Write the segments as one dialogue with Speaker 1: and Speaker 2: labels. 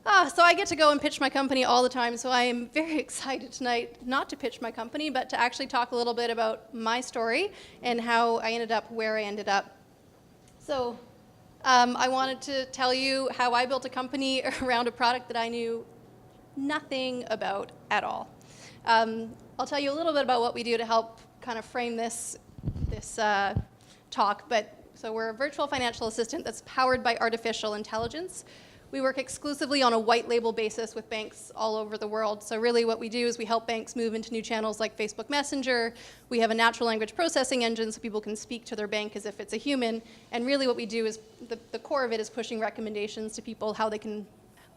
Speaker 1: So I get to go and pitch my company all the time, so I am very excited tonight not to pitch my company, but to actually talk a little bit about my story and how I ended up where I ended up. So I wanted to tell you how I built a company around a product that I knew nothing about at all. I'll tell you a little bit about what we do to help kind of frame this talk. So we're a virtual financial assistant that's powered by artificial intelligence. We work exclusively on a white label basis with banks all over the world. So really what we do is we help banks move into new channels like Facebook Messenger. We have a natural language processing engine so people can speak to their bank as if it's a human. And really what we do is, the core of it is pushing recommendations to people how they can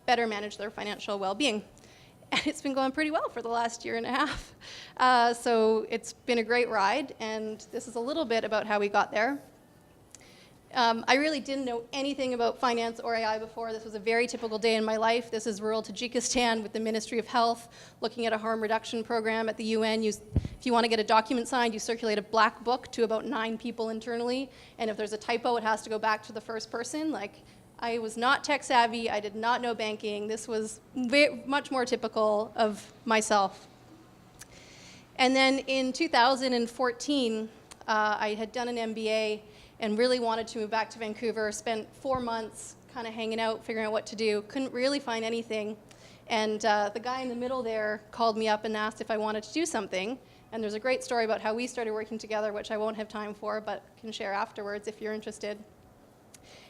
Speaker 1: better manage their financial well-being. And it's been going pretty well for the last year and a half. So it's been a great ride, and this is a little bit about how we got there. I really didn't know anything about finance or AI before. This was a very typical day in my life. This is rural Tajikistan with the Ministry of Health looking at a harm reduction program at the UN. If you want to get a document signed, you circulate a black book to about 9 people internally, and if there's a typo, it has to go back to the first person. I was not tech savvy. I did not know banking. This was much more typical of myself. And then in 2014, I had done an MBA and really wanted to move back to Vancouver, spent 4 months kind of hanging out, figuring out what to do. Couldn't really find anything. And the guy in the middle there called me up and asked if I wanted to do something. And there's a great story about how we started working together, which I won't have time for, but can share afterwards if you're interested.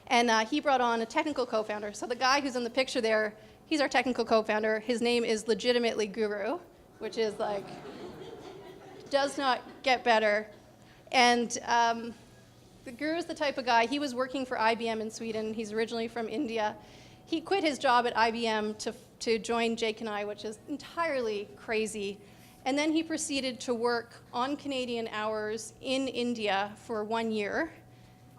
Speaker 1: And he brought on a technical co-founder. So the guy who's in the picture there, he's our technical co-founder. His name is legitimately Guru, which is does not get better. And the Guru is the type of guy, he was working for IBM in Sweden. He's originally from India. He quit his job at IBM to join Jake and I, which is entirely crazy. And then he proceeded to work on Canadian hours in India for 1 year,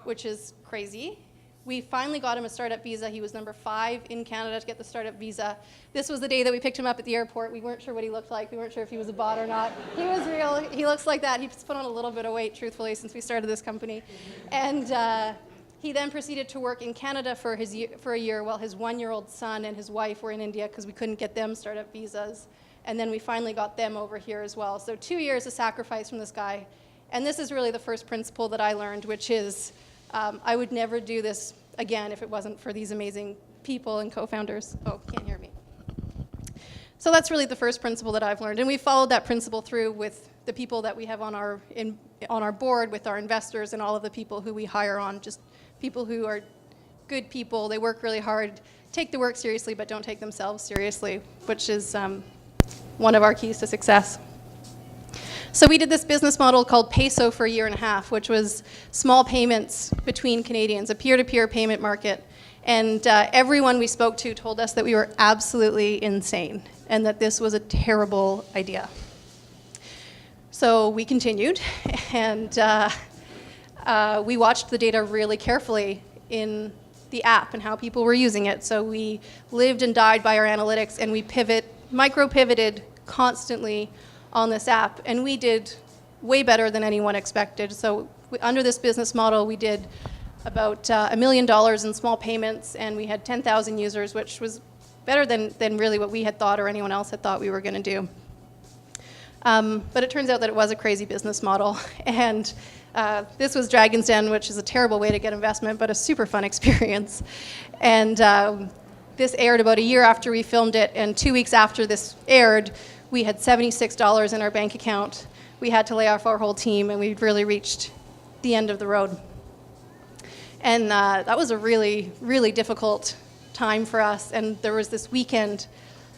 Speaker 1: which is crazy. We finally got him a startup visa. He was number 5 in Canada to get the startup visa. This was the day that we picked him up at the airport. We weren't sure what he looked like. We weren't sure if he was a bot or not. He was real. He looks like that. He's put on a little bit of weight, truthfully, since we started this company. And he then proceeded to work in Canada for a year while his 1-year-old son and his wife were in India because we couldn't get them startup visas. And then we finally got them over here as well. So 2 years of sacrifice from this guy. And this is really the first principle that I learned, which is I would never do this again if it wasn't for these amazing people and co-founders. Oh, can't hear me. So that's really the first principle that I've learned. And we followed that principle through with the people that we have on our board, with our investors and all of the people who we hire on, just people who are good people. They work really hard, take the work seriously, but don't take themselves seriously, which is one of our keys to success. So we did this business model called Peso for a year and a half, which was small payments between Canadians, a peer-to-peer payment market. And everyone we spoke to told us that we were absolutely insane and that this was a terrible idea. So we continued, and we watched the data really carefully in the app and how people were using it. So we lived and died by our analytics, and we micro-pivoted constantly on this app, and we did way better than anyone expected. So under this business model, we did about $1 million in small payments, and we had 10,000 users, which was better than really what we had thought or anyone else had thought we were going to do. But it turns out that it was a crazy business model, and this was Dragon's Den, which is a terrible way to get investment, but a super fun experience. And this aired about a year after we filmed it, and 2 weeks after this aired, we had $76 in our bank account. We had to lay off our whole team, and we'd really reached the end of the road. And that was a really, really difficult time for us. And there was this weekend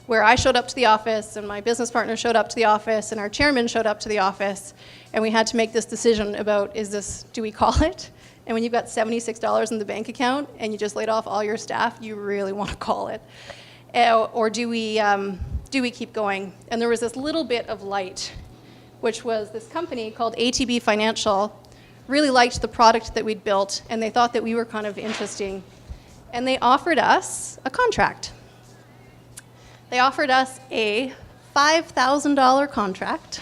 Speaker 1: where I showed up to the office, and my business partner showed up to the office, and our chairman showed up to the office, and we had to make this decision about, do we call it? And when you've got $76 in the bank account, and you just laid off all your staff, you really want to call it. Or do we keep going? And there was this little bit of light, which was this company called ATB Financial really liked the product that we'd built, and they thought that we were kind of interesting. And they offered us a contract. They offered us a $5,000 contract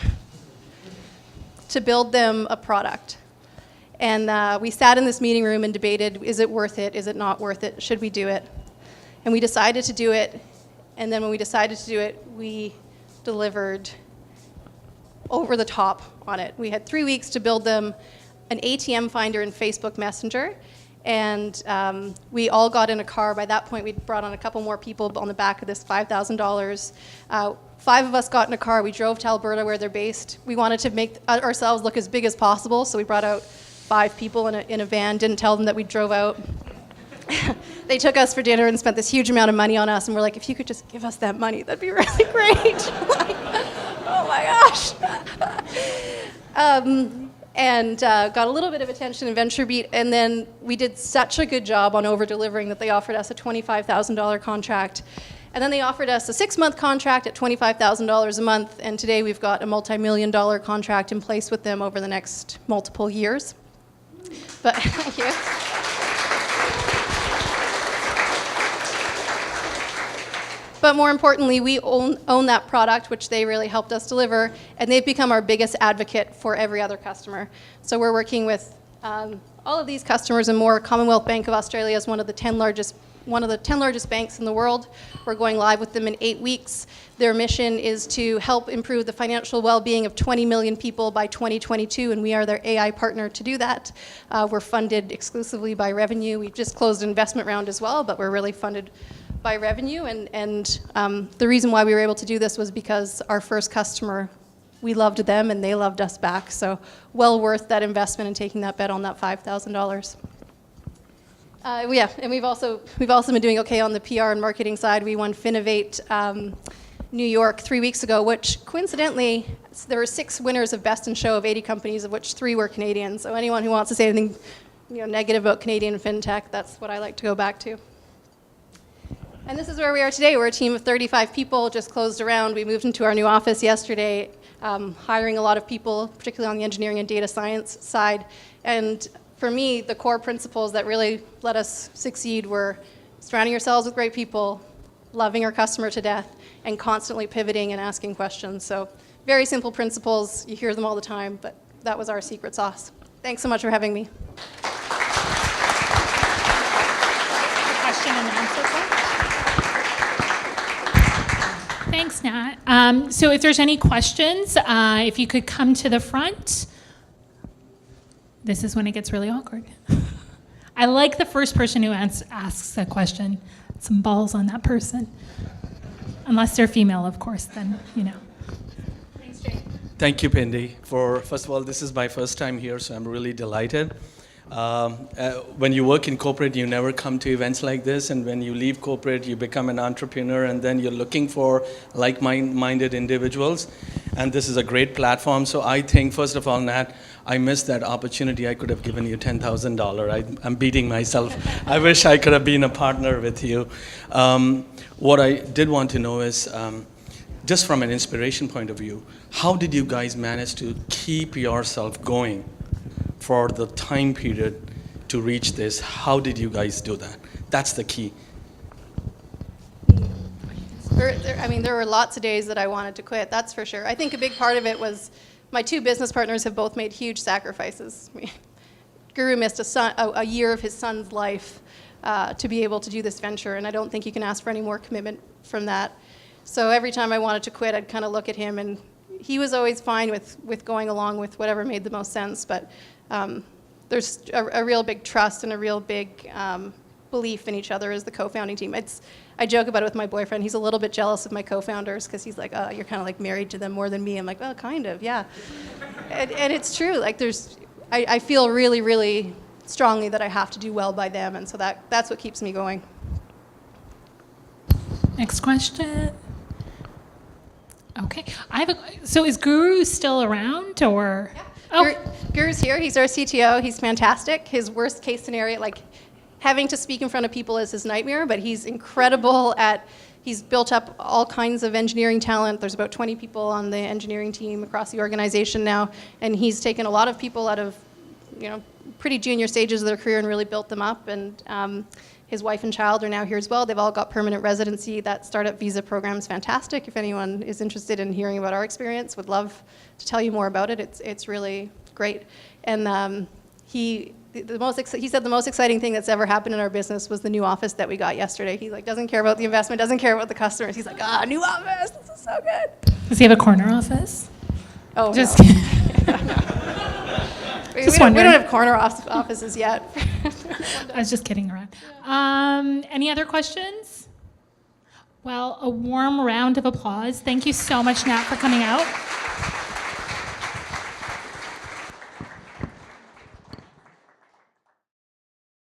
Speaker 1: to build them a product. And we sat in this meeting room and debated, is it worth it? Is it not worth it? Should we do it? And we decided to do it, and then when we decided to do it, we delivered over the top on it. We had 3 weeks to build them an ATM finder in Facebook Messenger, and we all got in a car. By that point, we'd brought on a couple more people on the back of this $5,000. 5 of us got in a car. We drove to Alberta, where they're based. We wanted to make ourselves look as big as possible, so we brought out 5 people in a van, didn't tell them that we drove out. They took us for dinner and spent this huge amount of money on us, and we're like, if you could just give us that money, that'd be really great. Like, oh my gosh. And got a little bit of attention in VentureBeat, and then we did such a good job on over-delivering that they offered us a $25,000 contract. And then they offered us a 6-month contract at $25,000 a month, and today we've got a multi-million-dollar contract in place with them over the next multiple years. But thank you. But more importantly, we own that product, which they really helped us deliver, and they've become our biggest advocate for every other customer. So we're working with all of these customers and more. Commonwealth Bank of Australia is one of the 10 largest banks in the world. We're going live with them in 8 weeks. Their mission is to help improve the financial well-being of 20 million people by 2022, and we are their AI partner to do that. We're funded exclusively by revenue. We've just closed an investment round as well, but we're really funded by revenue, and the reason why we were able to do this was because our first customer, we loved them and they loved us back, so well worth that investment and taking that bet on that $5,000. Yeah, and we've also been doing okay on the PR and marketing side. We won Finovate New York 3 weeks ago, which coincidentally, there were 6 winners of Best in Show of 80 companies, of which 3 were Canadian, so anyone who wants to say anything negative about Canadian fintech, that's what I like to go back to. And this is where we are today. We're a team of 35 people, just closed a round. We moved into our new office yesterday, hiring a lot of people, particularly on the engineering and data science side. And for me, the core principles that really let us succeed were surrounding yourselves with great people, loving our customer to death, and constantly pivoting and asking questions. So very simple principles. You hear them all the time, but that was our secret sauce. Thanks so much for having me.
Speaker 2: Question and answer part? Thanks, Nat. So if there's any questions, if you could come to the front. This is when it gets really awkward. I like the first person who asks a question. Some balls on that person. Unless they're female, of course, then, Thanks, Jay.
Speaker 3: Thank you, Pindy. First of all, this is my first time here, so I'm really delighted. When you work in corporate, you never come to events like this, and when you leave corporate, you become an entrepreneur, and then you're looking for like-minded individuals, and this is a great platform. So I think, first of all, Nat, I missed that opportunity. I could have given you $10,000. I'm beating myself. I wish I could have been a partner with you. What I did want to know is, just from an inspiration point of view, how did you guys manage to keep yourself going for the time period to reach this? How did you guys do that? That's the key.
Speaker 1: There were lots of days that I wanted to quit, that's for sure. I think a big part of it was my 2 business partners have both made huge sacrifices. Guru missed a year of his son's life to be able to do this venture, and I don't think you can ask for any more commitment from that. So every time I wanted to quit, I'd kind of look at him, and he was always fine with going along with whatever made the most sense, but there's a real big trust and a real big belief in each other as the co-founding team. I joke about it with my boyfriend. He's a little bit jealous of my co-founders because he's like, oh, you're kind of like married to them more than me. I'm like, well, kind of, yeah. And it's true. Like I feel really, really strongly that I have to do well by them, and so that's what keeps me going.
Speaker 2: Next question. Okay. So is Guru still around, or?
Speaker 1: Yeah.
Speaker 2: Oh.
Speaker 1: Guru's here. He's our CTO. He's fantastic. His worst case scenario, like having to speak in front of people, is his nightmare, but he's incredible he's built up all kinds of engineering talent. There's about 20 people on the engineering team across the organization now, and he's taken a lot of people out of, pretty junior stages of their career and really built them up, and his wife and child are now here as well. They've all got permanent residency. That startup visa program is fantastic. If anyone is interested in hearing about our experience, would love to tell you more about it. It's really great. And he he said the most exciting thing that's ever happened in our business was the new office that we got yesterday. He like doesn't care about the investment, doesn't care about the customers. He's like, new office, this is so good.
Speaker 2: Does he have a corner office?
Speaker 1: Oh,
Speaker 2: Just
Speaker 1: no.
Speaker 2: kidding.
Speaker 1: we
Speaker 2: Just
Speaker 1: don't
Speaker 2: wondering.
Speaker 1: have corner offices yet.
Speaker 2: I was just kidding around. Any other questions? Well, a warm round of applause. Thank you so much, Nat, for coming out.